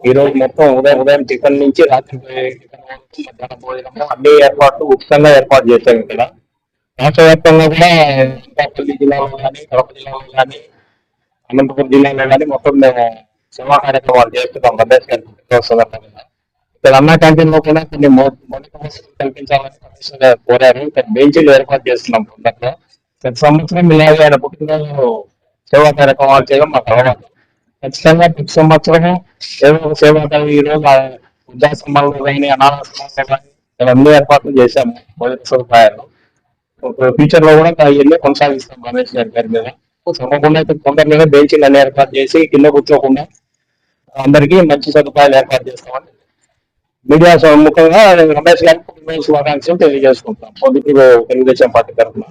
ఈ రోజు మొత్తం ఉదయం టిఫిన్ నుంచి రాత్రి మధ్యాహ్నం భోజనం అన్ని ఏర్పాట్లు ఉచితంగా ఏర్పాటు చేశాం ఇక్కడ. రాష్ట్ర వ్యాప్తంగా కూడా అనకాపల్లి జిల్లాలో కానీ, కడప జిల్లాలో కానీ, అనంతపురం జిల్లాలో కానీ మొత్తం మేము సేవా కార్యక్రమాలు చేస్తున్నాం. రమేష్ గారి ఇక్కడ అన్న క్యాంటీన్ లో కూడా కొన్ని మౌలిక వసతులు కల్పించాలని కమిషనర్ గారు కోరారు. ఇక్కడ బెంచీలు ఏర్పాటు చేస్తున్నాం. తొందరలో ప్రతి సంవత్సరం ఇలాగే ఆయన పుట్టినరోజు సేవా కార్యక్రమాలు చేయడం మాకు అలవాటు. ఖచ్చితంగా ప్రతి సంవత్సరం ఏదో ఒక సేవా ఈ రోజు వృద్ధాశ్రమాల్లో కానీ, అనాథాశ్రమాల్లో కానీ అన్ని ఏర్పాట్లు చేశాము. మౌలిక సదుపాయాలు ఫ్యూచర్ లో కూడా ఇవన్నీ కొనసాగిస్తాం రమేష్ గారి మీద. తప్పకుండా అయితే తొందరలోనే బెంచీలు అన్ని ఏర్పాటు చేసి కింద కూర్చోకుండా అందరికీ మంచి సదుపాయాలు ఏర్పాటు చేస్తామని మీడియా ముఖంగా రమేష్ గారికి శుభాకాంక్షలు తెలియజేసుకుంటాం. పొద్దుటూరు తెలుగుదేశం పార్టీ తరఫున.